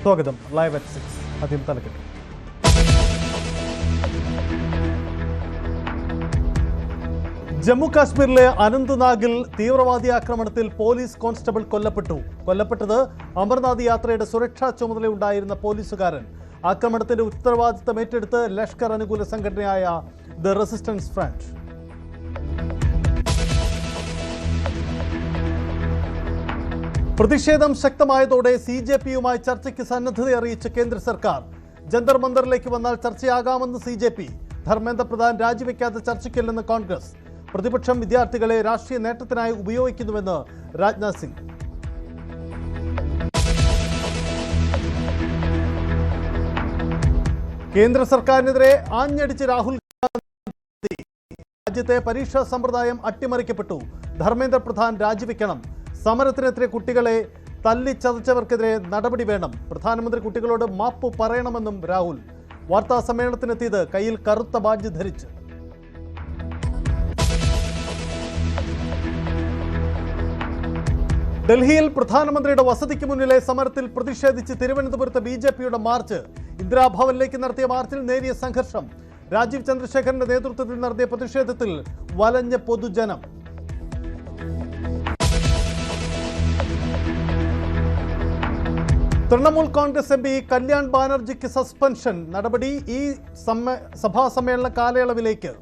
സ്വാഗതം live at 6. ആദ്യം തലക്കെട്ട്. ജമ്മു കാശ്മീരിലെ അനന്ത്നാഗിൽ തീവ്രവാദി ആക്രമണത്തിൽ പോലീസ് കോൺസ്റ്റബിൾ കൊല്ലപ്പെട്ടത് അമർനാഥ് യാത്രയുടെ സുരക്ഷാ ചുമതലയുണ്ടായിരുന്ന പോലീസുകാരൻ. ആക്രമണത്തിന്റെ ഉത്തരവാദിത്തം ഏറ്റെടുത്ത് ലഷ്കർ അനുകൂല സംഘടനയായ ദ റെസിസ്റ്റൻസ് ഫ്രണ്ട്. പ്രതിഷേധം ശക്തമായതോടെ CJPയുമായി ചർച്ചയ്ക്ക് സന്നദ്ധത അറിയിച്ച കേന്ദ്ര സർക്കാർ. ജന്തർ മന്ദറിലേക്ക് വന്നാൽ ചർച്ചയാകാമെന്ന് CJP. ധർമ്മേന്ദ്ര പ്രധാൻ രാജിവെക്കാതെ ചർച്ചയ്ക്കില്ലെന്ന് കോൺഗ്രസ്. പ്രതിപക്ഷം വിദ്യാർത്ഥികളെ രാഷ്ട്രീയ നേട്ടത്തിനായി ഉപയോഗിക്കുന്നുവെന്ന് രാജ്നാഥ് സിംഗ്. കേന്ദ്ര സർക്കാരിനെതിരെ ആഞ്ഞടിച്ച് രാഹുൽ ഗാന്ധി. രാജ്യത്തെ പരീക്ഷാ സമ്പ്രദായം അട്ടിമറിക്കപ്പെട്ടു. ധർമ്മേന്ദ്ര പ്രധാൻ രാജിവെക്കണം. സമരത്തിനെതിരെ കുട്ടികളെ തല്ലിച്ചതച്ചവർക്കെതിരെ നടപടി വേണം. പ്രധാനമന്ത്രി കുട്ടികളോട് മാപ്പ് പറയണമെന്നും രാഹുൽ. വാർത്താ സമ്മേളനത്തിനെത്തിയത് കയ്യിൽ കറുത്ത ബാഡ്ജ് ധരിച്ച്. ഡൽഹിയിൽ പ്രധാനമന്ത്രിയുടെ വസതിക്ക് മുന്നിലെ സമരത്തിൽ പ്രതിഷേധിച്ച് തിരുവനന്തപുരത്ത് BJPയുടെ മാർച്ച്. ഇന്ദിരാഭവനിലേക്ക് നടത്തിയ മാർച്ചിൽ നേരിയ സംഘർഷം. രാജീവ് ചന്ദ്രശേഖരന്റെ നേതൃത്വത്തിൽ നടത്തിയ പ്രതിഷേധത്തിൽ വലഞ്ഞ പൊതുജനം. തൃണമൂൽ കോൺഗ്രസ് MP കല്യാൺ ബാനർജിക്ക് സസ്പെൻഷൻ. നടപടി ഈ സഭാ സമ്മേളന കാലയളവിലേക്ക്.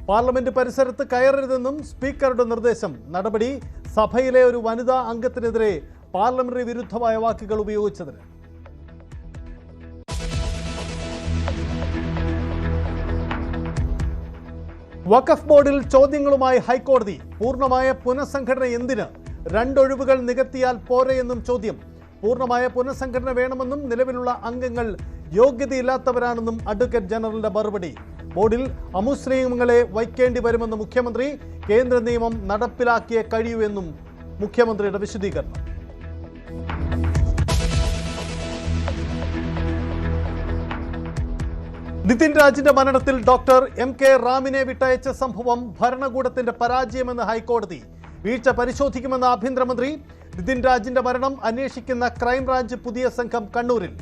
പാർലമെന്റ് പരിസരത്ത് കയറരുതെന്നും സ്പീക്കറുടെ നിർദ്ദേശം. നടപടി സഭയിലെ ഒരു വനിതാ അംഗത്തിനെതിരെ പാർലമെന്ററി വിരുദ്ധമായ വാക്കുകൾ ഉപയോഗിച്ചതിന്. വഖഫ് ബോർഡിൽ ചോദ്യങ്ങളുമായി ഹൈക്കോടതി. പൂർണ്ണമായ പുനഃസംഘടന എന്തിന്? 2 ഒഴിവുകൾ നികത്തിയാൽ പോരെയെന്നും ചോദ്യം. പൂർണ്ണമായ പുനഃസംഘടന വേണമെന്നും നിലവിലുള്ള അംഗങ്ങൾ യോഗ്യതയില്ലാത്തവരാണെന്നും അഡ്വക്കേറ്റ് ജനറലിന്റെ മറുപടി. ബോർഡിൽ അമുസ്ലിങ്ങളെ വയ്ക്കേണ്ടി വരുമെന്ന് മുഖ്യമന്ത്രി. കേന്ദ്ര നിയമം നടപ്പിലാക്കിയേ കഴിയൂ എന്നും മുഖ്യമന്ത്രിയുടെ വിശദീകരണം. നിതിൻ രാജിന്റെ മരണത്തിൽ ഡോക്ടർ MK റാമിനെ വിട്ടയച്ച സംഭവം ഭരണകൂടത്തിന്റെ പരാജയമെന്ന് ഹൈക്കോടതി. വീഴ്ച പരിശോധിക്കുമെന്ന് ആഭ്യന്തരമന്ത്രി. നിതിൻ രാജിന്റെ മരണം അന്വേഷിക്കുന്ന ക്രൈംബ്രാഞ്ച് പുതിയ സംഘം കണ്ണൂരിൽ.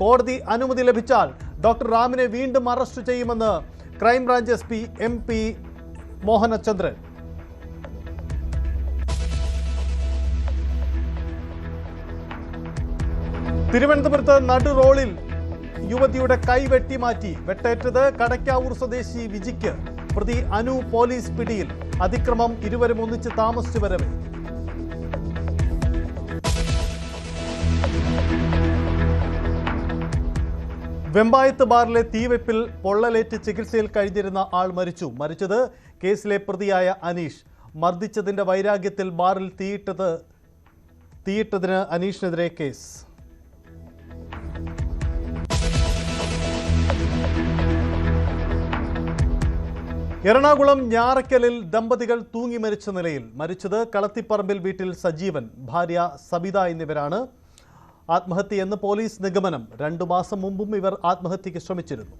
കോടതി അനുമതി ലഭിച്ചാൽ ഡോക്ടർ റാമിനെ വീണ്ടും അറസ്റ്റ് ചെയ്യുമെന്ന് ക്രൈംബ്രാഞ്ച് SP MP മോഹനചന്ദ്രൻ. തിരുവനന്തപുരത്ത് നടു റോളിൽ യുവതിയുടെ കൈ വെട്ടിമാറ്റി. വെട്ടേറ്റത് കടയ്ക്കാവൂർ സ്വദേശി വിജിക്ക്. പ്രതി അനു പോലീസ് പിടിയിൽ. അതിക്രമം ഇരുവരും ഒന്നിച്ച് താമസിച്ചു വരവെ. വെമ്പായത്ത് ബാറിലെ തീവെപ്പിൽ പൊള്ളലേറ്റ് ചികിത്സയിൽ കഴിഞ്ഞിരുന്ന ആൾ മരിച്ചത് കേസിലെ പ്രതിയായ അനീഷ്. മർദ്ദിച്ചതിന്റെ വൈരാഗ്യത്തിൽ ബാറിൽ തീയിട്ടതിന് അനീഷിനെതിരെ കേസ്. എറണാകുളം ഞാറയ്ക്കലിൽ ദമ്പതികൾ തൂങ്ങി മരിച്ച നിലയിൽ. മരിച്ചത് കളത്തിപ്പറമ്പിൽ വീട്ടിൽ സജീവൻ, ഭാര്യ സബിത എന്നിവരാണ്. ആത്മഹത്യയെന്ന് പോലീസ് നിഗമനം. 2 മാസം മുമ്പും ഇവർ ആത്മഹത്യയ്ക്ക് ശ്രമിച്ചിരുന്നു.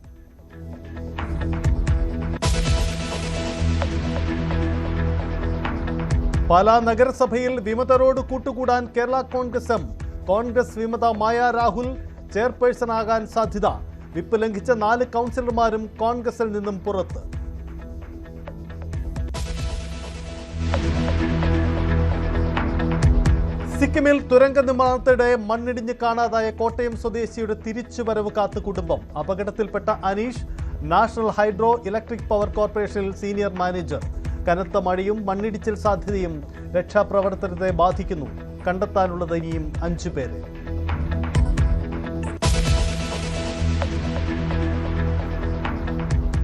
പാലാ നഗരസഭയിൽ വിമതരോട് കൂട്ടുകൂടാൻ കേരള കോൺഗ്രസ് എം. കോൺഗ്രസ് വിമത മായ രാഹുൽ ചെയർപേഴ്സണാകാൻ സാധ്യത. വിപ്പ് ലംഘിച്ച 4 കൗൺസിലർമാരും കോൺഗ്രസിൽ നിന്നും പുറത്ത്. സിക്കിമിൽ തുരങ്ക നിർമ്മാണത്തിനിടെ മണ്ണിടിഞ്ഞ് കാണാതായ കോട്ടയം സ്വദേശിയുടെ തിരിച്ചുവരവ് കാത്ത് കുടുംബം. അപകടത്തിൽപ്പെട്ട Aneesh national hydro electric power കോർപ്പറേഷനിൽ സീനിയർ മാനേജർ. കനത്ത മഴയും മണ്ണിടിച്ചിൽ സാധ്യതയും രക്ഷാപ്രവർത്തനത്തെ ബാധിക്കുന്നു. കണ്ടെത്താനുള്ളത് ഇനിയും 5 പേരെ.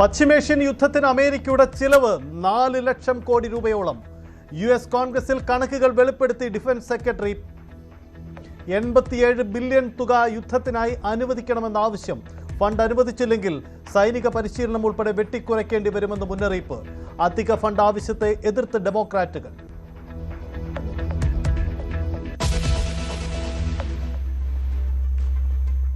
പശ്ചിമേഷ്യൻ യുദ്ധത്തിന് അമേരിക്കയുടെ ചിലവ് 4 ലക്ഷം കോടി രൂപയോളം. US കോൺഗ്രസിൽ കണക്കുകൾ വെളിപ്പെടുത്തി ഡിഫൻസ് സെക്രട്ടറി. 87 ബില്യൺ തുക യുദ്ധത്തിനായി അനുവദിക്കണമെന്ന ആവശ്യം. ഫണ്ട് അനുവദിച്ചില്ലെങ്കിൽ സൈനിക പരിശീലനം ഉൾപ്പെടെ വെട്ടിക്കുറയ്ക്കേണ്ടി വരുമെന്ന് മുന്നറിയിപ്പ്. അധിക ഫണ്ട് ആവശ്യത്തെ എതിർത്ത് ഡെമോക്രാറ്റുകൾ.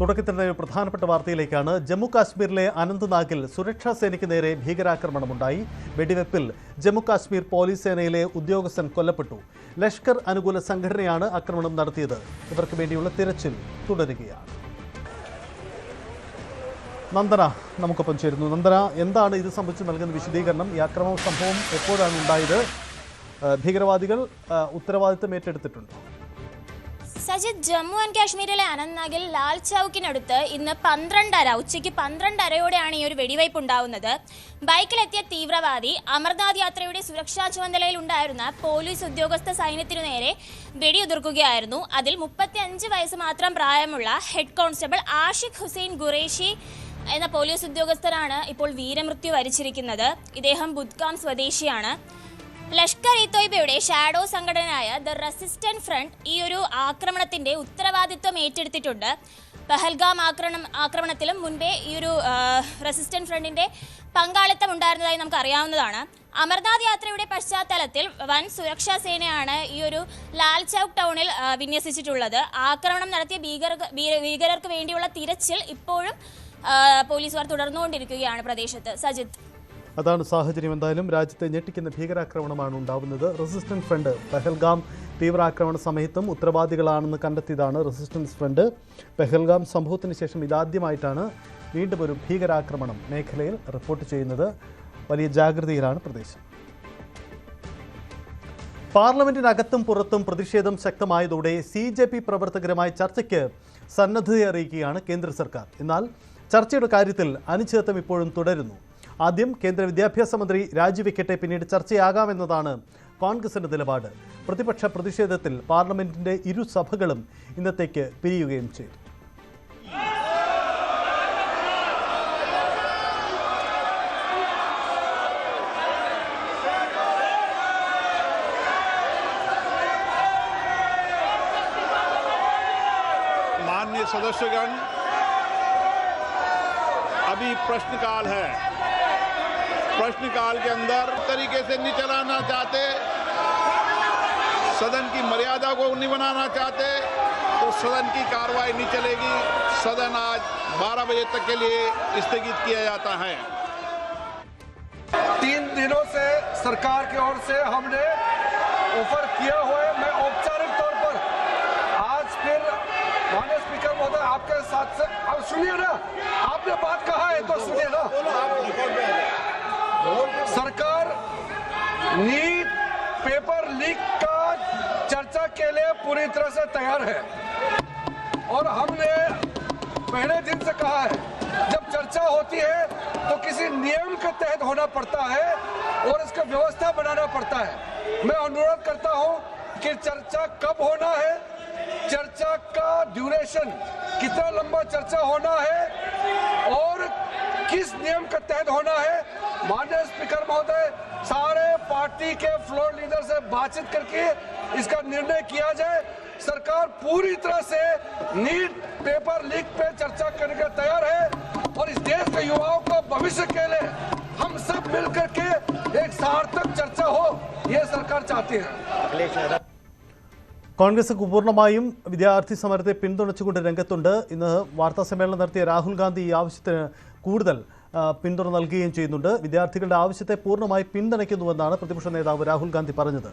തുടക്കത്തിലെ പ്രധാനപ്പെട്ട വാർത്തയിലേക്കാണ്. ജമ്മു കാശ്മീരിലെ അനന്ത്നാഗിൽ സുരക്ഷാ സേനയ്ക്ക് നേരെ ഭീകരാക്രമണമുണ്ടായി. വെടിവെപ്പിൽ ജമ്മു കാശ്മീർ പോലീസ് സേനയിലെ ഉദ്യോഗസ്ഥൻ കൊല്ലപ്പെട്ടു. ലഷ്കർ അനുകൂല സംഘടനയാണ് ആക്രമണം നടത്തിയത്. ഇവർക്ക് വേണ്ടിയുള്ള തിരച്ചിൽ തുടരുകയാണ്. നന്ദന നമുക്കൊപ്പം ചേരുന്നു. നന്ദന, എന്താണ് ഇത് സംബന്ധിച്ച് നൽകുന്ന വിശദീകരണം? ഈ ആക്രമണ സംഭവം എപ്പോഴാണ് ഉണ്ടായത്? ഭീകരവാദികൾ ഉത്തരവാദിത്തം ഏറ്റെടുത്തിട്ടുണ്ട്. സജിത്, ജമ്മു ആൻഡ് കാശ്മീരിലെ അനന്ത്നാഗിൽ ലാൽ ചൌക്കിനടുത്ത് ഇന്ന് 12:30 ഉച്ചയ്ക്ക് 12:30യോടെയാണ് ഈ ഒരു വെടിവയ്പ് ഉണ്ടാവുന്നത്. ബൈക്കിലെത്തിയ തീവ്രവാദി അമർനാഥ് യാത്രയുടെ സുരക്ഷാ ചുമതലയിൽ ഉണ്ടായിരുന്ന പോലീസ് ഉദ്യോഗസ്ഥ സൈന്യത്തിനു നേരെ വെടിയുതിർക്കുകയായിരുന്നു. അതിൽ 35 വയസ്സ് മാത്രം പ്രായമുള്ള ഹെഡ് കോൺസ്റ്റബിൾ ആഷിഖ് ഹുസൈൻ ഖുറേഷി എന്ന പോലീസ് ഉദ്യോഗസ്ഥനാണ് ഇപ്പോൾ വീരമൃത്യു വരിച്ചിരിക്കുന്നത്. ഇദ്ദേഹം ബുദ്ഗാം സ്വദേശിയാണ്. ലഷ്കർ ഇ തോയ്ബയുടെ ഷാഡോ സംഘടനയായ ദ റെസിസ്റ്റന്റ് ഫ്രണ്ട് ഈ ഒരു ആക്രമണത്തിന്റെ ഉത്തരവാദിത്വം ഏറ്റെടുത്തിട്ടുണ്ട്. പഹൽഗാം ആക്രമണത്തിലും മുൻപേ ഈ ഒരു റെസിസ്റ്റന്റ് ഫ്രണ്ടിന്റെ പങ്കാളിത്തം ഉണ്ടായിരുന്നതായി നമുക്ക് അറിയാവുന്നതാണ്. അമർനാഥ് യാത്രയുടെ പശ്ചാത്തലത്തിൽ വൻ സുരക്ഷാ സേനയാണ് ഈ ഒരു ലാൽ ചൌക്ക് ടൗണിൽ വിന്യസിച്ചിട്ടുള്ളത്. ആക്രമണം നടത്തിയ ഭീകരർക്ക് വേണ്ടിയുള്ള തിരച്ചിൽ ഇപ്പോഴും പോലീസുകാർ തുടർന്നുകൊണ്ടിരിക്കുകയാണ് പ്രദേശത്ത്. സജിത്ത്, അതാണ് സാഹചര്യം. എന്തായാലും രാജ്യത്തെ ഞെട്ടിക്കുന്ന ഭീകരാക്രമണമാണ് ഉണ്ടാവുന്നത്. റെസിസ്റ്റൻസ് ഫ്രണ്ട് പെഹൽഗാം തീവ്രാക്രമണ സമയത്തും ഉത്തരവാദികളാണെന്ന് കണ്ടെത്തിയതാണ് റെസിസ്റ്റൻസ് ഫ്രണ്ട്. പെഹൽഗാം സംഭവത്തിന് ശേഷം ഇതാദ്യമായിട്ടാണ് വീണ്ടും ഒരു ഭീകരാക്രമണം മേഖലയിൽ റിപ്പോർട്ട് ചെയ്യുന്നത്. വലിയ ജാഗ്രതയിലാണ് പ്രദേശം. പാർലമെന്റിനകത്തും പുറത്തും പ്രതിഷേധം ശക്തമായതോടെ CJP പ്രവർത്തകരുമായി ചർച്ചയ്ക്ക് സന്നദ്ധത അറിയിക്കുകയാണ് കേന്ദ്ര സർക്കാർ. എന്നാൽ ചർച്ചയുടെ കാര്യത്തിൽ അനിശ്ചിതത്വം ഇപ്പോഴും തുടരുന്നു. ആദ്യം കേന്ദ്ര വിദ്യാഭ്യാസ മന്ത്രി രാജിവെക്കട്ടെ, പിന്നീട് ചർച്ചയാകാമെന്നതാണ് കോൺഗ്രസിന്റെ നിലപാട്. പ്രതിപക്ഷ പ്രതിഷേധത്തിൽ പാർലമെന്റിന്റെ ഇരുസഭകളും ഇന്നത്തേക്ക് പിരിയുകയും ചെയ്തു. माननीय सदस्यगण, अभी प्रश्नकाल है। प्रश्नकाल के अंदर तरीके से नहीं चलाना चाहते, सदन की मर्यादा को नहीं बनाना चाहते, तो सदन की कार्रवाई नहीं चलेगी। सदन आज 12 बजे तक के लिए स्थगित किया जाता है। 3 दिनों से सरकार की ओर से हमने ऑफर किया हुआ है। मैं औपचारिक तौर पर आज फिर माननीय स्पीकर महोदय आपके साथ से अब सुनिए ना, आपने बात कहा है तो सुनिए ना। सरकार नीट पेपर लीक का चर्चा के लिए पूरी तरह से तैयार है और हमने पहले दिन से कहा है जब चर्चा होती है तो किसी नियम के तहत होना पड़ता है और इसका व्यवस्था बनाना पड़ता है। मैं अनुरोध करता हूं कि चर्चा कब होना है, चर्चा का ड्यूरेशन कितना लंबा चर्चा होना है और किस नियम के तहत होना है। माननीय स्पीकर महोदय, सारे पार्टी के फ्लोर लीडर से बातचीत करके इसका निर्णय किया जाए। सरकार पूरी तरह से नीट पेपर लीक पे चर्चा करने के तैयार है और इस देश के युवाओं को भविष्य के लिए हम सब मिलकर के एक सार्थक चर्चा हो, ये सरकार चाहती है। കോൺഗ്രസ് പൂർണ്ണമായും വിദ്യാർത്ഥി സമരത്തെ പിന്തുണച്ചുകൊണ്ട് രംഗത്തുണ്ട്. ഇന്ന് വാർത്താ സമ്മേളനം നടത്തിയ രാഹുൽ ഗാന്ധി ഈ ആവശ്യത്തിന് കൂടുതൽ പിന്തുണ നൽകുകയും ചെയ്യുന്നുണ്ട്. വിദ്യാർത്ഥികളുടെ ആവശ്യത്തെ പൂർണ്ണമായി പിന്തുണയ്ക്കുന്നുവെന്നാണ് പ്രതിപക്ഷ നേതാവ് രാഹുൽ ഗാന്ധി പറഞ്ഞത്.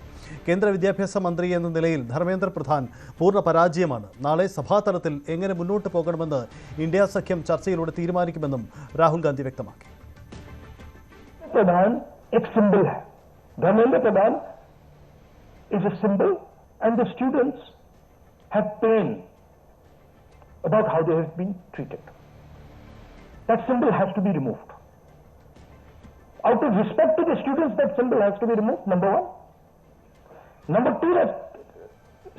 കേന്ദ്ര വിദ്യാഭ്യാസ മന്ത്രി എന്ന നിലയിൽ ധർമ്മേന്ദ്ര പ്രധാൻ പൂർണ്ണ പരാജയമാണ്. നാളെ സഭാതലത്തിൽ എങ്ങനെ മുന്നോട്ട് പോകണമെന്ന് ഇന്ത്യ സഖ്യം ചർച്ചയിലൂടെ തീരുമാനിക്കുമെന്നും രാഹുൽ ഗാന്ധി വ്യക്തമാക്കി. And the students have pain about how they have been treated. That symbol has to be removed. Out of respect to the students, that symbol has to be removed, number one. Number two, that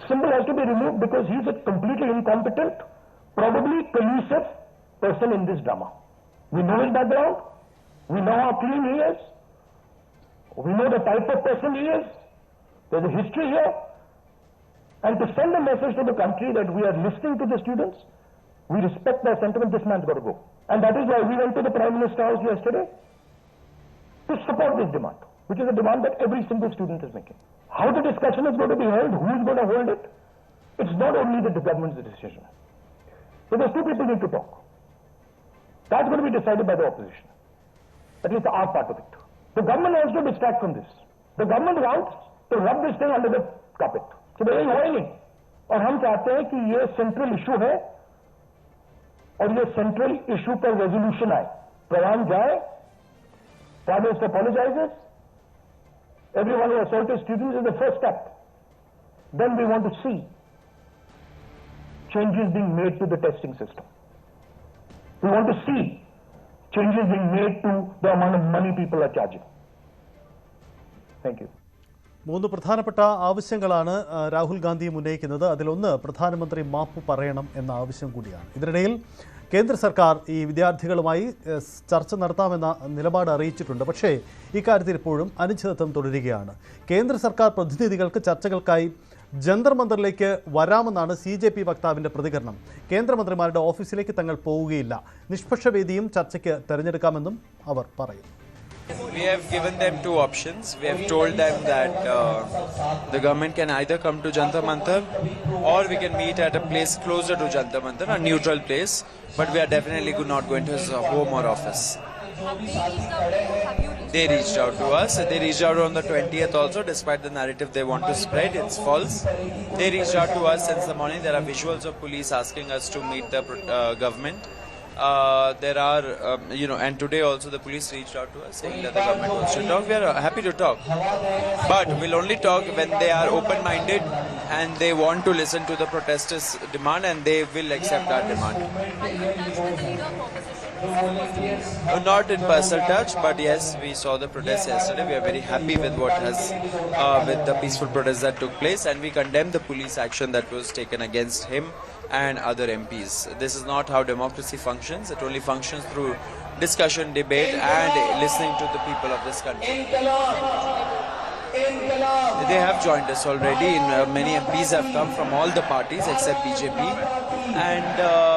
symbol has to be removed because he is a completely incompetent, probably collusive person in this drama. We know his background. We know how clean he is. We know the type of person he is. There's a history here. And to send a message to the country that we are listening to the students, we respect their sentiment, this man's got to go. And that is why we went to the Prime Minister's house yesterday to support this demand, which is a demand that every single student is making. How the discussion is going to be held, who is going to hold it, it's not only the government's decision. So those two people need to talk. That's going to be decided by the opposition. At least our part of it. The government wants to distract from this. The government wants to rub this thing under the carpet. So यही होएंगे और हम चाहते हैं कि ये central issue है और ये सेंट्रल इशू पर रेजोल्यूशन आए, प्रधान जाए, prime minister apologizes, everyone who assaulted students is the first step. Then we want to see changes being made to the testing system. We want to see changes being made to the amount of money people are charging. Thank you. മൂന്ന് പ്രധാനപ്പെട്ട ആവശ്യങ്ങളാണ് രാഹുൽ ഗാന്ധി ഉന്നയിക്കുന്നത്. അതിലൊന്ന് പ്രധാനമന്ത്രി മാപ്പ് പറയണം എന്ന ആവശ്യം കൂടിയാണ്. ഇതിനിടയിൽ കേന്ദ്ര സർക്കാർ ഈ വിദ്യാർത്ഥികളുമായി ചർച്ച നടത്താമെന്ന നിലപാട് അറിയിച്ചിട്ടുണ്ട്. പക്ഷേ ഇക്കാര്യത്തിൽ ഇപ്പോഴും അനിശ്ചിതത്വം തുടരുകയാണ്. കേന്ദ്ര സർക്കാർ പ്രതിനിധികൾക്ക് ചർച്ചകൾക്കായി ജന്തർ മന്ദറിലേക്ക് വരാമെന്നാണ് CJP വക്താവിൻ്റെ പ്രതികരണം. കേന്ദ്രമന്ത്രിമാരുടെ ഓഫീസിലേക്ക് തങ്ങൾ പോവുകയില്ല, നിഷ്പക്ഷ വേദിയും ചർച്ചയ്ക്ക് തെരഞ്ഞെടുക്കാമെന്നും അവർ പറയുന്നു. We have given them two options. We have told them that the government can either come to Jantar Mantar or we can meet at a place closer to Jantar Mantar, a neutral place, but we are definitely not going to his home or office. They reached out to us. They reached out on the 20th also, despite the narrative they want to spread. It's false. They reached out to us since the morning. There are visuals of police asking us to meet the government. There are, and today also the police reached out to us saying that the government wants to talk. We are happy to talk, but we'll only talk when they are open-minded and they want to listen to the protesters' demand, and they will accept our demand. Not in personal touch, but yes, we saw the protests yesterday. We are very happy with what has, with the peaceful protests that took place, and we condemn the police action that was taken against him and other MPs. This is not how democracy functions. It only functions through discussion, debate, and listening to the people of this country. They have joined us already. Many MPs have come from all the parties except BJP, and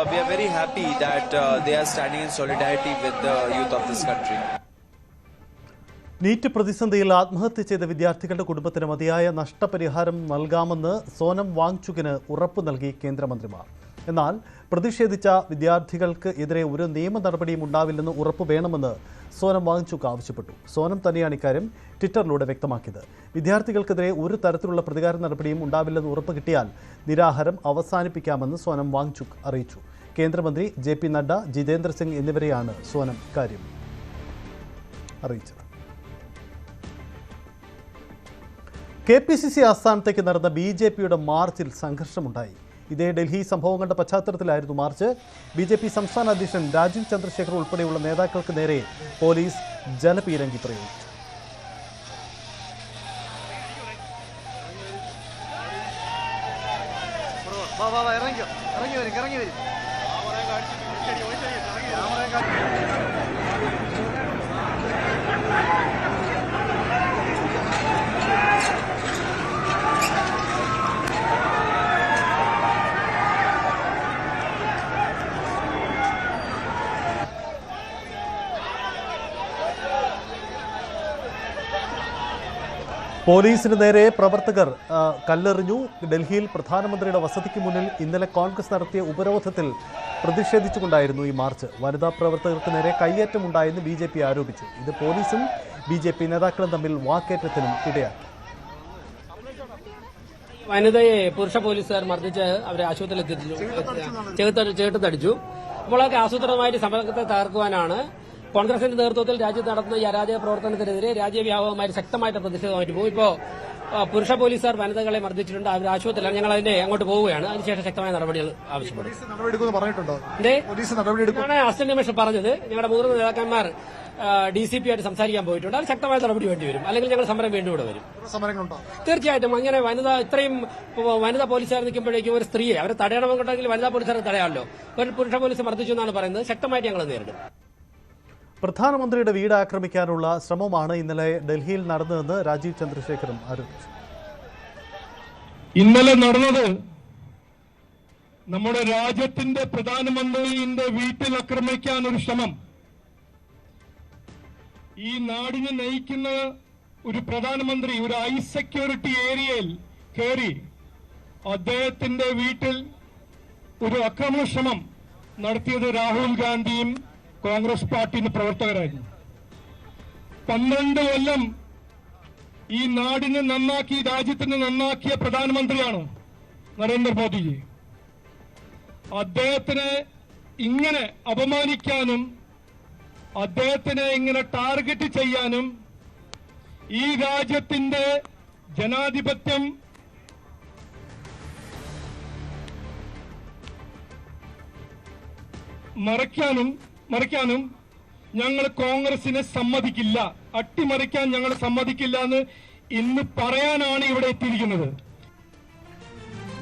we are very happy that they are standing in solidarity with the youth of this country. NEET പ്രതിസന്ധിയിൽ ആത്മഹത്യ ചെയ്ത വിദ്യാർത്ഥികളുടെ കുടുംബത്തിന് മതിയായ നഷ്ടപരിഹാരം നൽകാമെന്ന് സോനം വാങ്ചുകിന് ഉറപ്പ് നൽകി കേന്ദ്രമന്ത്രിമാർ. എന്നാൽ പ്രതിഷേധിച്ച വിദ്യാർത്ഥികൾക്ക് എതിരെ ഒരു നിയമ നടപടിയും ഉണ്ടാവില്ലെന്ന് ഉറപ്പ് വേണമെന്ന് സോനം വാങ്ചുക് ആവശ്യപ്പെട്ടു. സോനം തന്നെയാണ് ഇക്കാര്യം ട്വിറ്ററിലൂടെ വ്യക്തമാക്കിയത്. വിദ്യാർത്ഥികൾക്കെതിരെ ഒരു തരത്തിലുള്ള പ്രതികാര നടപടിയും ഉണ്ടാവില്ലെന്ന് ഉറപ്പ് കിട്ടിയാൽ നിരാഹാരം അവസാനിപ്പിക്കാമെന്ന് സോനം വാങ്ചുക് അറിയിച്ചു. കേന്ദ്രമന്ത്രി JP നഡ്ഡ, ജിതേന്ദ്ര സിംഗ് എന്നിവരെയാണ് സോനം ഇക്കാര്യം അറിയിച്ചത്. KPCC ആസ്ഥാനത്തേക്ക് നടന്ന BJPയുടെ മാർച്ചിൽ സംഘർഷമുണ്ടായി. ഇതേ ഡൽഹി സംഭവങ്ങളുടെ പശ്ചാത്തലത്തിലായിരുന്നു മാർച്ച്. BJP സംസ്ഥാന അധ്യക്ഷൻ രാജീവ് ചന്ദ്രശേഖർ ഉൾപ്പെടെയുള്ള നേതാക്കൾക്ക് നേരെ പോലീസ് ജലപീരങ്കി പ്രയോഗിച്ചു. പോലീസിന് നേരെ പ്രവർത്തകർ കല്ലെറിഞ്ഞു. ഡൽഹിയിൽ പ്രധാനമന്ത്രിയുടെ വസതിക്ക് മുന്നിൽ ഇന്നലെ കോൺഗ്രസ് നടത്തിയ ഉപരോധത്തിൽ പ്രതിഷേധിച്ചുകൊണ്ടായിരുന്നു ഈ മാർച്ച്. വനിതാ പ്രവർത്തകർക്ക് നേരെ കയ്യേറ്റമുണ്ടായെന്ന് BJP ആരോപിച്ചു. ഇത് പോലീസും BJP നേതാക്കളും തമ്മിൽ വാക്കേറ്റത്തിനും ഇടയാക്കി. വനിതയെ പുരുഷ പോലീസുകാർ മർദ്ദിച്ച് അവരെ ആശുപത്രിയിൽ എത്തിച്ചു, ചേട്ടത്തടിച്ചു. അപ്പോൾ അതൊക്കെ ആസൂത്രിതമായിട്ട് സമരത്തെ തകർക്കുവാനാണ് കോൺഗ്രസിന്റെ നേതൃത്വത്തിൽ രാജ്യത്ത് നടത്തുന്ന ഈ അരാജക പ്രവർത്തനത്തിനെതിരെ രാജ്യവ്യാപകമായി ശക്തമായിട്ട് പ്രതിഷേധമായിട്ട് പോകും. ഇപ്പോൾ പുരുഷ പോലീസുകാർ വനിതകളെ മർദ്ദിച്ചിട്ടുണ്ട്. അവർ ആശുപത്രിയിലാണ്. ഞങ്ങൾ അതിന്റെ അങ്ങോട്ട് പോവുകയാണ്. അതിനുശേഷം ശക്തമായ നടപടികൾ ആവശ്യപ്പെടും. അസിസ്റ്റന്റ് കമ്മീഷണർ പറഞ്ഞത് ഞങ്ങളുടെ മുതിർന്ന നേതാക്കന്മാർ DCP ആയിട്ട് സംസാരിക്കാൻ പോയിട്ടുണ്ട്. അത് ശക്തമായ നടപടി വേണ്ടിവരും, അല്ലെങ്കിൽ ഞങ്ങൾ സമരം വീണ്ടും ഇവിടെ വരും. തീർച്ചയായിട്ടും അങ്ങനെ ഇത്രയും വനിതാ പോലീസുകാർ നിൽക്കുമ്പോഴേക്കും ഒരു സ്ത്രീയെ അവരെ തടയണമെന്നുണ്ടെങ്കിൽ വനിതാ പോലീസുകാരെ തടയാമല്ലോ. ഒരു പുരുഷ പോലീസ് മർദ്ദിച്ചു എന്നാണ് പറയുന്നത്. ശക്തമായിട്ട് ഞങ്ങൾ നേരിടും. പ്രധാനമന്ത്രിയുടെ വീട് ആക്രമിക്കാനുള്ള ശ്രമമാണ് ഇന്നലെ ഡൽഹിയിൽ നടന്നതെന്ന് രാജീവ് ചന്ദ്രശേഖറും ആരോപിച്ചു. ഇന്നലെ നടന്നത് നമ്മുടെ രാജ്യത്തിന്റെ പ്രധാനമന്ത്രിയുടെ വീട്ടിൽ ആക്രമിക്കാൻ ഒരു ശ്രമം. ഈ നാടിനെ നയിക്കുന്ന ഒരു പ്രധാനമന്ത്രി ഒരു ഹൈ സെക്യൂരിറ്റി ഏരിയയിൽ കയറി അദ്ദേഹത്തിന്റെ വീട്ടിൽ ഒരു ആക്രമണ ശ്രമം നടത്തിയത് രാഹുൽ ഗാന്ധിയും കോൺഗ്രസ് പാർട്ടിയുടെ പ്രവർത്തകരായിരുന്നു. 12 കൊല്ലം ഈ നാടിനെ നന്നാക്കി, രാജ്യത്തിനെ നന്നാക്കിയ പ്രധാനമന്ത്രിയാണ് നരേന്ദ്രമോദിജി. അദ്ദേഹത്തിന് ഇങ്ങനെ അപമാനിക്കാനും അദ്ദേഹത്തിനെ ഇങ്ങനെ ടാർഗറ്റ് ചെയ്യാനും ഈ രാജ്യത്തിന്റെ ജനാധിപത്യം മറിക്കാനും ഞങ്ങൾ കോൺഗ്രസിനെ സമ്മതിക്കില്ല, അട്ടിമറിക്കാൻ ഞങ്ങൾ സമ്മതിക്കില്ല എന്ന് ഇന്ന് പറയാനാണ് ഇവിടെ എത്തിയിരിക്കുന്നത്.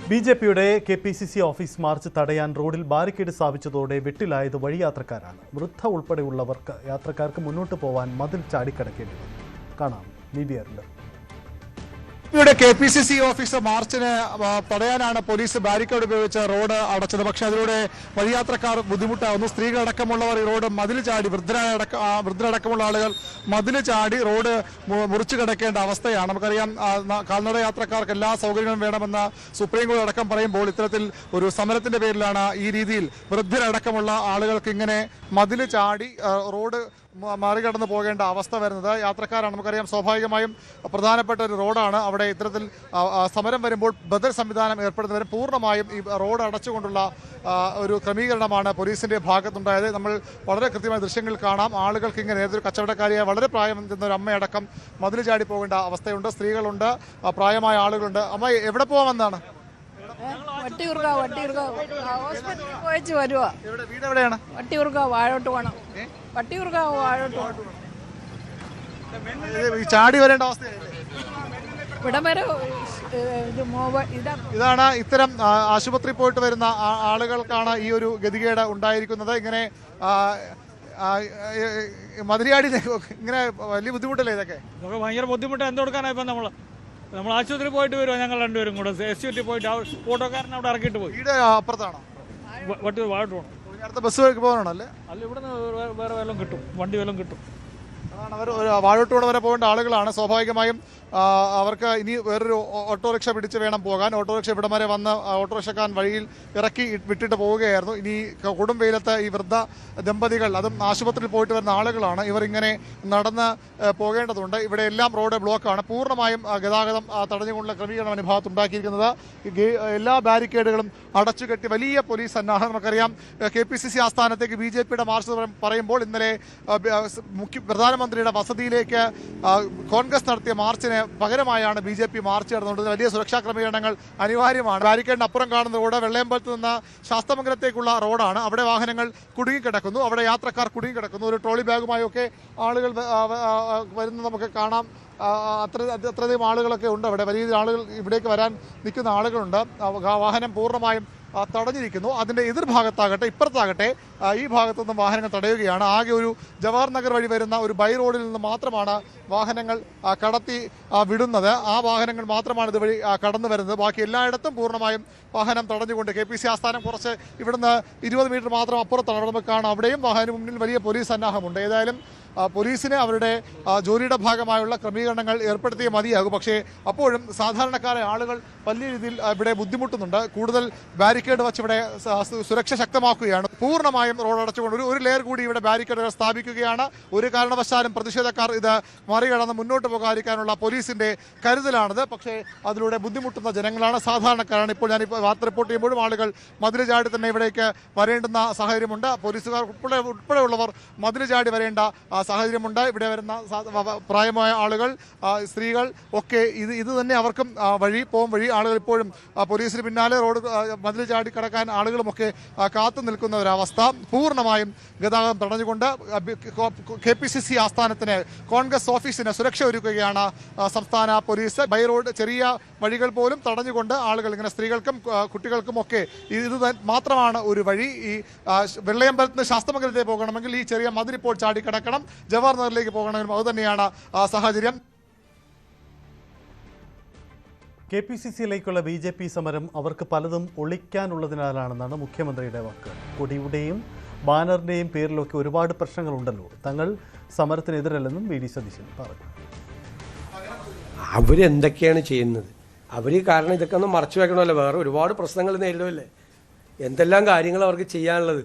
BJPയുടെ KPCC ഓഫീസ് മാർച്ച് തടയാൻ റോഡിൽ ബാരിക്കേഡ് സ്ഥാപിച്ചതോടെ വെട്ടിലായത് വഴിയാത്രക്കാരാണ്. വൃദ്ധ ഉൾപ്പെടെയുള്ളവർക്ക് യാത്രക്കാർക്ക് മുന്നോട്ട് പോവാൻ മതിൽ ചാടിക്കടക്കേണ്ടി വന്നു. കാണാം BBR-ൽ. KPCC ഓഫീസ് മാർച്ചിന് തടയാനാണ് പോലീസ് ബാരിക്കേഡ് ഉപയോഗിച്ച് റോഡ് അടച്ചത്. പക്ഷേ അതിലൂടെ വഴിയാത്രക്കാർ ബുദ്ധിമുട്ടാവുന്നു. സ്ത്രീകളടക്കമുള്ളവർ ഈ റോഡ് മതിൽ ചാടി, വൃദ്ധരടക്കമുള്ള ആളുകൾ മതിൽ ചാടി റോഡ് മുറിച്ചു കിടക്കേണ്ട അവസ്ഥയാണ്. നമുക്കറിയാം, കാൽനട യാത്രക്കാർക്ക് എല്ലാ സൗകര്യങ്ങളും വേണമെന്ന് സുപ്രീം കോടതി അടക്കം പറയുമ്പോൾ ഇത്തരത്തിൽ ഒരു സമരത്തിന്റെ പേരിലാണ് ഈ രീതിയിൽ വൃദ്ധരടക്കമുള്ള ആളുകൾക്ക് ഇങ്ങനെ മതിൽ ചാടി റോഡ് മറികടന്ന് പോകേണ്ട അവസ്ഥ വരുന്നത്. യാത്രക്കാരാണ്, നമുക്കറിയാം, സ്വാഭാവികമായും പ്രധാനപ്പെട്ട ഒരു റോഡാണ്. അവിടെ ഇത്തരത്തിൽ സമരം വരുമ്പോൾ ബദൽ സംവിധാനം ഏർപ്പെടുന്നവരും പൂർണ്ണമായും ഈ റോഡ് അടച്ചുകൊണ്ടുള്ള ഒരു ക്രമീകരണമാണ് പോലീസിന്റെ ഭാഗത്തുണ്ടായത്. നമ്മൾ വളരെ കൃത്യമായ ദൃശ്യങ്ങൾ കാണാം. ആളുകൾക്ക് ഇങ്ങനെ ഏതൊരു കച്ചവടക്കാരിയായ വളരെ പ്രായം ചെന്ന ഒരു അമ്മയടക്കം മതിൽ ചാടി പോകേണ്ട അവസ്ഥയുണ്ട്. സ്ത്രീകളുണ്ട്, പ്രായമായ ആളുകളുണ്ട്. അമ്മ എവിടെ പോകാമെന്നാണ്? പോയിച്ച് വരുവാ. വീട് എവിടെയാണ്? വട്ടിയൂർക്കാവ് വാഴോട്ട് പോകണം. വട്ടിയൂർക്കാവ് വാഴോട്ട് പോകണം. ചാടി വരേണ്ട അവസ്ഥയല്ലേ? ഇവിടം വരെ ഇതാണ് ഇത്തരം ആശുപത്രി പോയിട്ട് വരുന്ന ആളുകൾക്കാണ് ഈ ഒരു ഗതികേട് ഉണ്ടായിരിക്കുന്നത്. ഇങ്ങനെ മതിലിയാടി ഇങ്ങനെ വലിയ ബുദ്ധിമുട്ടല്ലേ ഇതൊക്കെ? ഭയങ്കര ബുദ്ധിമുട്ട്. എന്ത് കൊടുക്കാനാണ് ഇപ്പം നമ്മൾ ആശുപത്രി പോയിട്ട് വരുമോ? ഞങ്ങൾ രണ്ടുപേരും കൂടെ SUT പോയിട്ട് ഓട്ടോക്കാരൻ അവിടെ ഇറക്കിയിട്ട് പോയി. വീട് അപ്പുറത്താണോ? വട്ടിയൂർ വാഴോട്ട് പോകണം. അടുത്ത ബസ് വഴിക്ക് പോകാനാണോ? അല്ലേ, ഇവിടുന്ന് വേറെ വല്ലതും കിട്ടും, വണ്ടി വല്ലതും കിട്ടും. അതാണ് അവർ വാഴോട്ടൂടെ വരെ പോകേണ്ട ആളുകളാണ്. സ്വാഭാവികമായും അവർക്ക് ഇനി വേറൊരു ഓട്ടോറിക്ഷ പിടിച്ച് വേണം പോകാൻ. ഓട്ടോറിക്ഷ ഇവിടം വരെ വന്ന് ഓട്ടോറിക്ഷക്കാരൻ വഴിയിൽ ഇറക്കി വിട്ടിട്ട് പോവുകയായിരുന്നു. ഇനി കൊടും വെയിലത്ത് ഈ വൃദ്ധ ദമ്പതികൾ, അതും ആശുപത്രിയിൽ പോയിട്ട് വരുന്ന ആളുകളാണ്, ഇവർ ഇങ്ങനെ നടന്ന് പോകേണ്ടതുണ്ട്. ഇവിടെ എല്ലാം റോഡ് ബ്ലോക്കാണ്. പൂർണ്ണമായും ഗതാഗതം തടഞ്ഞുകൊണ്ടുള്ള ക്രമീകരണമാണ് ഈ ഭാഗത്ത് ഉണ്ടാക്കിയിരിക്കുന്നത്. എല്ലാ ബാരിക്കേഡുകളും അടച്ചുകെട്ടി വലിയ പോലീസ് സന്നാഹം. നമുക്കറിയാം, KPCC ആസ്ഥാനത്തേക്ക് BJPയുടെ മാർച്ച് പറയുമ്പോൾ ഇന്നലെ പ്രധാനമന്ത്രിയുടെ വസതിയിലേക്ക് കോൺഗ്രസ് നടത്തിയ മാർച്ചിന് പകരമായാണ് BJP മാർച്ച് നടന്നുകൊണ്ടത്. വലിയ സുരക്ഷാ ക്രമീകരണങ്ങൾ അനിവാര്യമാണ്. ബാരിക്കേഡിന് അപ്പുറം കാണുന്ന റോഡ് വെള്ളയമ്പലത്ത് നിന്ന് ശാസ്തമംഗലത്തേക്കുള്ള റോഡാണ്. അവിടെ വാഹനങ്ങൾ കുടുങ്ങിക്കിടക്കുന്നു, അവിടെ യാത്രക്കാർ കുടുങ്ങിക്കിടക്കുന്നു. ഒരു ട്രോളി ബാഗുമായൊക്കെ ആളുകൾ വരുന്നത് നമുക്ക് കാണാം. അത്രയധികം ആളുകളൊക്കെ ഉണ്ട് അവിടെ. വലിയ ആളുകൾ ഇവിടേക്ക് വരാൻ നിൽക്കുന്ന ആളുകളുണ്ട്. വാഹനം പൂർണ്ണമായും തടഞ്ഞിരിക്കുന്നു. അതിൻ്റെ എതിർഭാഗത്താകട്ടെ, ഇപ്പുറത്താകട്ടെ, ഈ ഭാഗത്തുനിന്നും വാഹനങ്ങൾ തടയുകയാണ്. ആകെ ഒരു ജവഹർ നഗർ വഴി വരുന്ന ഒരു ബൈ റോഡിൽ നിന്ന് മാത്രമാണ് വാഹനങ്ങൾ കടത്തി വിടുന്നത്. ആ വാഹനങ്ങൾ മാത്രമാണ് ഇതുവഴി കടന്നു വരുന്നത്. ബാക്കി എല്ലായിടത്തും പൂർണ്ണമായും വാഹനം തടഞ്ഞുകൊണ്ട് KPCC ആസ്ഥാനം കുറച്ച് ഇവിടുന്ന് 20 മീറ്റർ മാത്രം അപ്പുറത്താണ്. അവിടെ നമുക്ക് കാണാം, അവിടെയും വാഹനം മുന്നിൽ വലിയ പോലീസ് സന്നാഹമുണ്ട്. ഏതായാലും പോലീസിന് അവരുടെ ജോലിയുടെ ഭാഗമായുള്ള ക്രമീകരണങ്ങൾ ഏർപ്പെടുത്തിയേ മതിയാകും. പക്ഷേ അപ്പോഴും സാധാരണക്കാരായ ആളുകൾ വലിയ രീതിയിൽ ഇവിടെ ബുദ്ധിമുട്ടുന്നുണ്ട്. കൂടുതൽ ബാരിക്കേഡ് വച്ച് ഇവിടെ സുരക്ഷ ശക്തമാക്കുകയാണ്. പൂർണ്ണമായും റോഡ് അടച്ചുകൊണ്ട് ഒരു ലെയർ കൂടി ഇവിടെ ബാരിക്കേഡുകൾ സ്ഥാപിക്കുകയാണ്. ഒരു കാരണവശാലും പ്രതിഷേധക്കാർ ഇത് മറികടന്ന് മുന്നോട്ട് പോകാതിരിക്കാനുള്ള പോലീസിന്റെ കരുതലാണിത്. പക്ഷേ അതിലൂടെ ബുദ്ധിമുട്ടുന്ന ജനങ്ങളാണ്, സാധാരണക്കാരാണ്. ഇപ്പോൾ ഞാനിപ്പോൾ വാർത്ത റിപ്പോർട്ട് ചെയ്യുമ്പോഴും ആളുകൾ മതിൽ ചാടി തന്നെ ഇവിടേക്ക് വരേണ്ടുന്ന സാഹചര്യമുണ്ട്. പോലീസുകാർ ഉൾപ്പെടെയുള്ളവർ മതിൽ ചാടി വരേണ്ട സാഹചര്യമുണ്ട്. ഇവിടെ വരുന്ന പ്രായമായ ആളുകൾ, സ്ത്രീകൾ ഒക്കെ ഇത് തന്നെ അവർക്കും വഴി. ആളുകൾ ഇപ്പോഴും പോലീസിന് പിന്നാലെ റോഡ് മതിൽ ചാടി കടക്കാൻ ആളുകളുമൊക്കെ കാത്തു നിൽക്കുന്ന ഒരവസ്ഥ. പൂർണ്ണമായും ഗതാഗതം തടഞ്ഞുകൊണ്ട് KPCC ആസ്ഥാനത്തിന്, കോൺഗ്രസ് ഓഫീസിന് സുരക്ഷ ഒരുക്കുകയാണ് സംസ്ഥാന പോലീസ്. ബൈ റോഡ് ചെറിയ വഴികൾ പോലും തടഞ്ഞുകൊണ്ട് ആളുകൾ, ഇങ്ങനെ സ്ത്രീകൾക്കും കുട്ടികൾക്കും ഒക്കെ ഇത് മാത്രമാണ് ഒരു വഴി. ഈ വെള്ളയമ്പലത്ത് നിന്ന് ശാസ്തമംഗലത്തേക്ക് പോകണമെങ്കിൽ ഈ ചെറിയ മതിൽ ഇപ്പോൾ ചാടി കിടക്കണം. ജവഹർ നഗറിലേക്ക് പോകണമെങ്കിലും അതുതന്നെയാണ് സാഹചര്യം. KPCCയിലേക്കുള്ള BJP സമരം അവർക്ക് പലതും ഒളിക്കാനുള്ളതിനാലാണെന്നാണ് മുഖ്യമന്ത്രിയുടെ വാക്ക്. കൊടിയുടെയും ബാനറിൻ്റെയും പേരിലൊക്കെ ഒരുപാട് പ്രശ്നങ്ങളുണ്ടല്ലോ. തങ്ങൾ സമരത്തിനെതിരല്ലെന്നും VD സതീശൻ പറഞ്ഞു. അവരെന്തൊക്കെയാണ് ചെയ്യുന്നത്? അവർ കാരണം ഇതൊക്കെ ഒന്ന് മറച്ചു വെക്കണമല്ലോ. വേറെ ഒരുപാട് പ്രശ്നങ്ങൾ നേരിടുമല്ലേ. എന്തെല്ലാം കാര്യങ്ങൾ അവർക്ക് ചെയ്യാനുള്ളത്?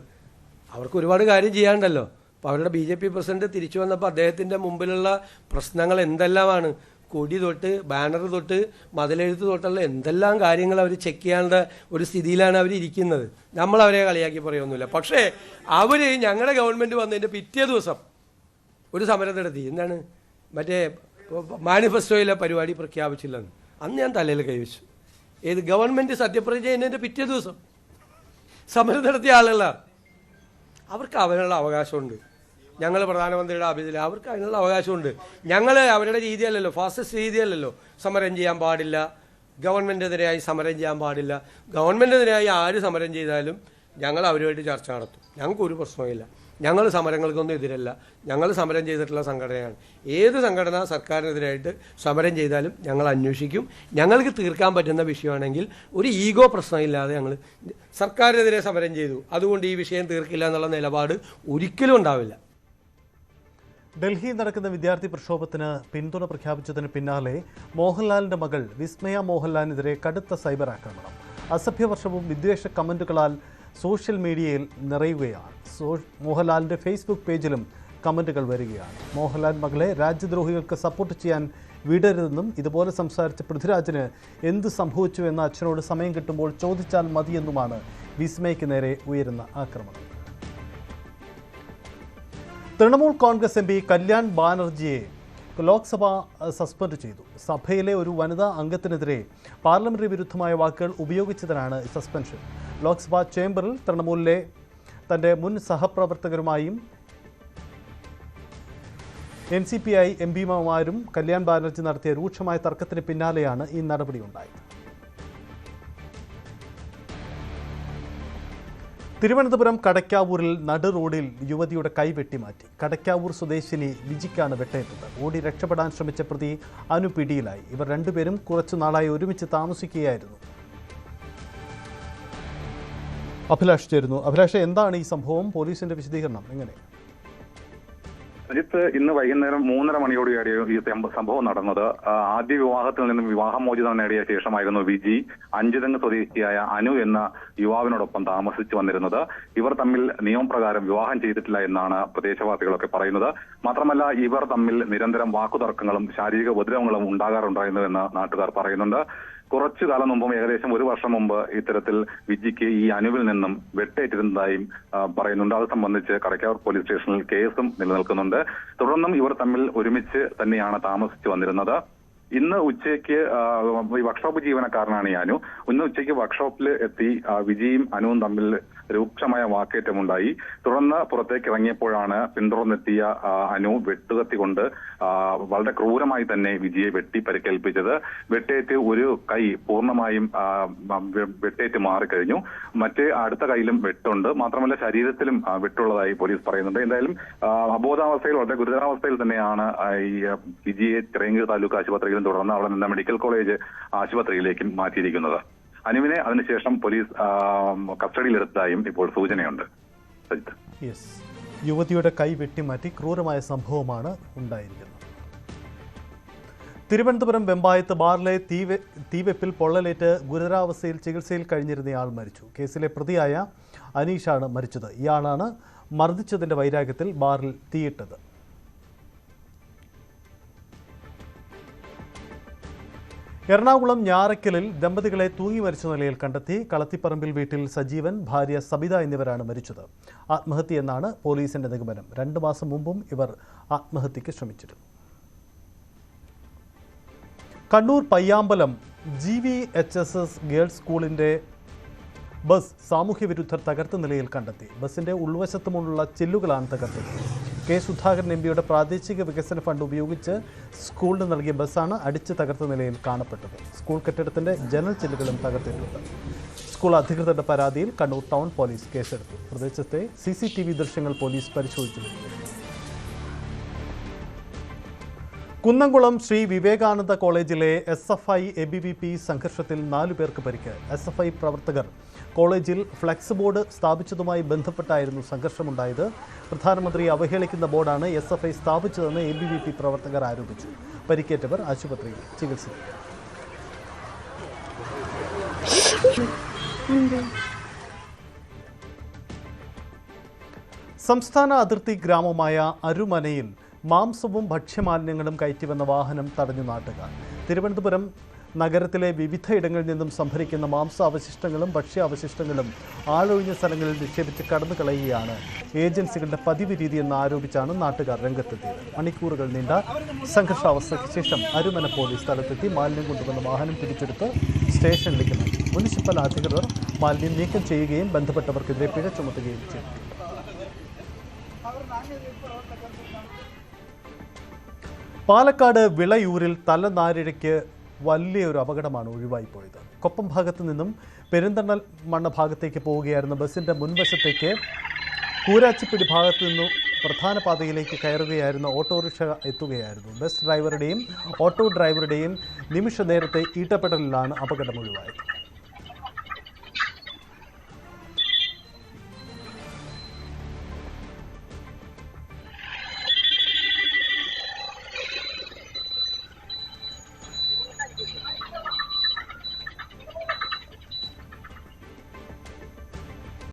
അവർക്ക് ഒരുപാട് കാര്യം ചെയ്യാനുണ്ടല്ലോ. അപ്പോൾ അവരുടെ BJP പ്രസിഡന്റ് തിരിച്ചു വന്നപ്പോൾ അദ്ദേഹത്തിൻ്റെ മുമ്പിലുള്ള പ്രശ്നങ്ങൾ എന്തെല്ലാമാണ്? കൊടി തൊട്ട് ബാനർ തൊട്ട് മതിലെഴുത്ത് തൊട്ടുള്ള എന്തെല്ലാം കാര്യങ്ങൾ അവർ ചെക്ക് ചെയ്യാനുള്ള ഒരു സ്ഥിതിയിലാണ് അവർ ഇരിക്കുന്നത്. നമ്മൾ അവരെ കളിയാക്കി പറയുമൊന്നുമില്ല. പക്ഷേ അവർ ഞങ്ങളുടെ ഗവൺമെൻറ് വന്നതിൻ്റെ പിറ്റേ ദിവസം ഒരു സമരം നടത്തി. എന്താണ് മറ്റേ മാനിഫെസ്റ്റോയിലെ പരിപാടി പ്രഖ്യാപിച്ചില്ലെന്ന്. അന്ന് ഞാൻ തലയിൽ കൈവച്ചു. ഏത് ഗവൺമെൻറ് സത്യപ്രതിജ്ഞ ചെയ്യുന്നതിൻ്റെ പിറ്റേ ദിവസം സമരം നടത്തിയ ആളുകളാണ്. അവർക്ക് അവനുള്ള അവകാശമുണ്ട്. ഞങ്ങൾ പ്രധാനമന്ത്രിയുടെ ആഫീസിൽ അവർക്ക് അതിനുള്ള അവകാശമുണ്ട്. ഞങ്ങൾ അവരുടെ രീതിയല്ലല്ലോ, ഫാസിസ്റ്റ് രീതിയല്ലല്ലോ. സമരം ചെയ്യാൻ പാടില്ല, ഗവൺമെൻറ്റിനെതിരായി സമരം ചെയ്യാൻ പാടില്ല. ഗവൺമെൻറ്റിനെതിരായി ആര് സമരം ചെയ്താലും ഞങ്ങൾ അവരുമായിട്ട് ചർച്ച നടത്തും. ഞങ്ങൾക്കൊരു പ്രശ്നമില്ല. ഞങ്ങൾ സമരങ്ങൾക്കൊന്നും എതിരല്ല. ഞങ്ങൾ സമരം ചെയ്തിട്ടുള്ള സംഘടനയാണ്. ഏത് സംഘടന സർക്കാരിനെതിരായിട്ട് സമരം ചെയ്താലും ഞങ്ങൾ അന്വേഷിക്കും. ഞങ്ങൾക്ക് തീർക്കാൻ പറ്റുന്ന വിഷയമാണെങ്കിൽ ഒരു ഈഗോ പ്രശ്നമില്ലാതെ ഞങ്ങൾ സർക്കാരിനെതിരെ സമരം ചെയ്തു, അതുകൊണ്ട് ഈ വിഷയം തീർക്കില്ല എന്നുള്ള നിലപാട് ഒരിക്കലും ഉണ്ടാവില്ല. ഡൽഹിയിൽ നടക്കുന്ന വിദ്യാർത്ഥി പ്രക്ഷോഭത്തിന് പിന്തുണ പ്രഖ്യാപിച്ചതിന് പിന്നാലെ മോഹൻലാലിന്റെ മകൾ വിസ്മയ മോഹൻലാലിനെതിരെ കടുത്ത സൈബർ ആക്രമണം. അസഭ്യവർഷവും വിദ്വേഷ കമന്റുകളാൽ സോഷ്യൽ മീഡിയയിൽ നിറയുകയാണ്. മോഹൻലാലിന്റെ ഫേസ്ബുക്ക് പേജിലും കമന്റുകൾ വരികയാണ്. മോഹൻലാൽ മകളെ രാജ്യദ്രോഹികൾക്ക് സപ്പോർട്ട് ചെയ്യാൻ വിടരുതെന്നും ഇതുപോലെ സംസാരിച്ച പൃഥ്വിരാജിന് എന്ത് സംഭവിച്ചു എന്ന അച്ഛനോട് സമയം കിട്ടുമ്പോൾ ചോദിച്ചാൽ മതിയെന്നുമാണ് വിസ്മയ്ക്ക് നേരെ ഉയരുന്ന ആക്രമണം. തൃണമൂൽ കോൺഗ്രസ് എം പി കല്യാൺ ബാനർജിയെ ലോക്സഭ സസ്പെൻഡ് ചെയ്തു. സഭയിലെ ഒരു വനിതാ അംഗത്തിനെതിരെ പാർലമെന്ററി വിരുദ്ധമായ വാക്കുകൾ ഉപയോഗിച്ചതിനാണ് സസ്പെൻഷൻ. ലോക്സഭാ ചേംബറിൽ തൃണമൂലിലെ തൻ്റെ മുൻ സഹപ്രവർത്തകരുമായും NCPI MPമാരും കല്യാൺ ബാനർജി നടത്തിയ രൂക്ഷമായ തർക്കത്തിന് പിന്നാലെയാണ് ഈ നടപടി ഉണ്ടായത്. തിരുവനന്തപുരം കടയ്ക്കാവൂരിൽ നടു റോഡിൽ യുവതിയുടെ കൈ വെട്ടിമാറ്റി. കടയ്ക്കാവൂർ സ്വദേശിനി വിജിക്കാണ് വെട്ടേറ്റത്. ഓടി രക്ഷപ്പെടാൻ ശ്രമിച്ച പ്രതി അനു പിടിയിലായി. ഇവർ രണ്ടുപേരും കുറച്ചു നാളായി ഒരുമിച്ച് താമസിക്കുകയായിരുന്നു. അഭിലാഷ് ചേരുന്നു. അഭിലാഷ്, എന്താണ് ഈ സംഭവം? പോലീസിന്റെ വിശദീകരണം എങ്ങനെ? അജിത്ത്, ഇന്ന് വൈകുന്നേരം 3:30 മണിയോടെയാണ് ഈ സംഭവം നടന്നത്. ആദ്യ വിവാഹത്തിൽ നിന്നും വിവാഹമോചനം നേടിയ ശേഷമായിരുന്നു വിജി അഞ്ചുതെങ്ങ് സ്വദേശിയായ അനു എന്ന യുവാവിനോടൊപ്പം താമസിച്ചു വന്നിരുന്നത്. ഇവർ തമ്മിൽ നിയമപ്രകാരം വിവാഹം ചെയ്തിട്ടില്ല എന്നാണ് പ്രദേശവാസികളൊക്കെ പറയുന്നത്. മാത്രമല്ല, ഇവർ തമ്മിൽ നിരന്തരം വാക്കുതർക്കങ്ങളും ശാരീരിക ഉപദ്രവങ്ങളും ഉണ്ടാകാറുണ്ടായിരുന്നുവെന്ന് നാട്ടുകാർ പറയുന്നുണ്ട്. കുറച്ചു കാലം മുമ്പും, ഏകദേശം 1 വർഷം മുമ്പ്, ഇത്തരത്തിൽ വിജിക്ക് ഈ അനുവിൽ നിന്നും വെട്ടേറ്റിരുന്നതായും പറയുന്നുണ്ട്. അത് സംബന്ധിച്ച് കടയ്ക്കാവൂർ പോലീസ് സ്റ്റേഷനിൽ കേസും നിലനിൽക്കുന്നുണ്ട്. തുടർന്നും ഇവർ തമ്മിൽ ഒരുമിച്ച് തന്നെയാണ് താമസിച്ചു വന്നിരുന്നത്. ഇന്ന് ഉച്ചയ്ക്ക് വർക്ക്ഷോപ്പ് ജീവനക്കാരനാണ് ഈ അനു. ഇന്ന് ഉച്ചയ്ക്ക് വർക്ക്ഷോപ്പിൽ എത്തി വിജിയും അനുവും തമ്മിൽ രൂക്ഷമായ വാക്കേറ്റമുണ്ടായി. തുടർന്ന് പുറത്തേക്ക് ഇറങ്ങിയപ്പോഴാണ് പിന്തുടർന്നെത്തിയ അനു വെട്ടുകത്തി കൊണ്ട് വളരെ ക്രൂരമായി തന്നെ വിജിയെ വെട്ടി പരിക്കേൽപ്പിച്ചത്. വെട്ടേറ്റ് ഒരു കൈ പൂർണ്ണമായും വെട്ടേറ്റ് മാറിക്കഴിഞ്ഞു. മറ്റേ അടുത്ത കൈയിലും വെട്ടുണ്ട്. മാത്രമല്ല, ശരീരത്തിലും വെട്ടുള്ളതായി പോലീസ് പറയുന്നുണ്ട്. എന്തായാലും അബോധാവസ്ഥയിൽ, വളരെ ഗുരുതരാവസ്ഥയിൽ തന്നെയാണ് ഈ വിജിയെ ചിറയൻകീഴ് താലൂക്ക് ആശുപത്രിയിലും തുടർന്ന് അവിടെ നിന്ന് മെഡിക്കൽ കോളേജ് ആശുപത്രിയിലേക്കും മാറ്റിയിരിക്കുന്നത്. അനുവിനെ അതിനുശേഷം പോലീസ് കസ്റ്റഡിയിലെടുത്തതായും ഇപ്പോൾ സൂചനയുണ്ട്. യുവതിയുടെ കൈ വെട്ടിമാറ്റി ക്രൂരമായ സംഭവമാണ് ഉണ്ടായിരിക്കുന്നത്. തിരുവനന്തപുരം വെമ്പായത്ത് ബാറിലെ തീവെപ്പിൽ പൊള്ളലേറ്റ് ഗുരുതരാവസ്ഥയിൽ ചികിത്സയിൽ കഴിഞ്ഞിരുന്നയാൾ മരിച്ചു. കേസിലെ പ്രതിയായ അനീഷാണ് മരിച്ചത്. ഇയാളാണ് മർദ്ദിച്ചതിന്റെ വൈരാഗ്യത്തിൽ ബാറിൽ തീയിട്ടത്. എറണാകുളം ഞാറയ്ക്കലിൽ ദമ്പതികളെ തൂങ്ങി മരിച്ച നിലയിൽ കണ്ടെത്തി. കളത്തിപ്പറമ്പിൽ വീട്ടിൽ സജീവൻ, ഭാര്യ സബിത എന്നിവരാണ് മരിച്ചത്. ആത്മഹത്യയെന്നാണ് പോലീസിന്റെ നിഗമനം. 2 മാസം മുമ്പും ഇവർ ആത്മഹത്യയ്ക്ക് ശ്രമിച്ചിരുന്നു. കണ്ണൂർ പയ്യാമ്പലം GVHSS ഗേൾസ് സ്കൂളിന്റെ ബസ് സാമൂഹ്യ വിരുദ്ധർ തകർത്ത നിലയിൽ കണ്ടെത്തി. ബസിന്റെ ഉൾവശത്തുമുള്ള ചില്ലുകളാണ് തകർത്തത്. കെ സുധാകരൻ MPയുടെ പ്രാദേശിക വികസന ഫണ്ട് ഉപയോഗിച്ച് സ്കൂളിന് നൽകിയ ബസ്സാണ് അടിച്ച് തകർത്ത നിലയിൽ കാണപ്പെട്ടത്. സ്കൂൾ കെട്ടിടത്തിന്റെ ജനൽ ചില്ലുകളും തകർത്തിട്ടുണ്ട്. സ്കൂൾ അധികൃതരുടെ പരാതിയിൽ കണ്ണൂർ ടൗൺ പോലീസ് കേസെടുത്തു. പ്രദേശത്തെ CCTV ദൃശ്യങ്ങൾ പോലീസ് പരിശോധിച്ചു. കുന്നംകുളം ശ്രീ വിവേകാനന്ദ കോളേജിലെ SFI ABVP സംഘർഷത്തിൽ 4 പേർക്ക് പരിക്ക്. SFI പ്രവർത്തകർ കോളേജിൽ ഫ്ലെക്സ് ബോർഡ് സ്ഥാപിച്ചതുമായി ബന്ധപ്പെട്ടായിരുന്നു സംഘർഷമുണ്ടായത്. പ്രധാനമന്ത്രി അവഹേളിക്കുന്ന ബോർഡാണ് SFI സ്ഥാപിച്ചതെന്ന് ABVP പ്രവർത്തകർ ആരോപിച്ചു. പരിക്കേറ്റവർ ആശുപത്രിയിൽ ചികിത്സയിൽ. സംസ്ഥാന അതിർത്തി ഗ്രാമമായ അരുമനയിൽ മാംസവും ഭക്ഷ്യമാലിന്യങ്ങളും കയറ്റിവന്ന വാഹനം തടഞ്ഞു നാട്ടുകാർ. തിരുവനന്തപുരം നഗരത്തിലെ വിവിധയിടങ്ങളിൽ നിന്നും സംഭരിക്കുന്ന മാംസാവശിഷ്ടങ്ങളും ഭക്ഷ്യാവശിഷ്ടങ്ങളും ആളൊഴിഞ്ഞ സ്ഥലങ്ങളിൽ നിക്ഷേപിച്ച് കടന്നു കളയുകയാണ് ഏജൻസികളുടെ പതിവ് രീതിയെന്ന് ആരോപിച്ചാണ് നാട്ടുകാർ രംഗത്തെത്തിയത്. മണിക്കൂറുകൾ നീണ്ട സംഘർഷാവസ്ഥയ്ക്ക് ശേഷം അരുമന പോലീസ് സ്ഥലത്തെത്തി മാലിന്യം കൊണ്ടുവന്ന വാഹനം പിടിച്ചെടുത്ത് സ്റ്റേഷനിലേക്ക് നൽകി. മുനിസിപ്പൽ അധികൃതർ മാലിന്യം നീക്കം ചെയ്യുകയും ബന്ധപ്പെട്ടവർക്കെതിരെ പിഴ ചുമത്തുകയും ചെയ്തു. പാലക്കാട് വിളയൂരിൽ തലനാരിഴയ്ക്ക് വലിയൊരു അപകടമാണ് ഒഴിവായിപ്പോയത്. കൊപ്പം ഭാഗത്തു നിന്നും പെരിന്തണ്ണൽ മണ്ണ ഭാഗത്തേക്ക് പോവുകയായിരുന്ന ബസിൻ്റെ മുൻവശത്തേക്ക് കൂരാച്ചിപ്പിടി ഭാഗത്തു നിന്നും പ്രധാന പാതയിലേക്ക് കയറുകയായിരുന്ന ഓട്ടോറിക്ഷ എത്തുകയായിരുന്നു. ബസ് ഡ്രൈവറുടെയും ഓട്ടോ ഡ്രൈവറുടെയും നിമിഷ നേരത്തെ ഈട്ടപ്പെടലിലാണ് അപകടം ഒഴിവായത്.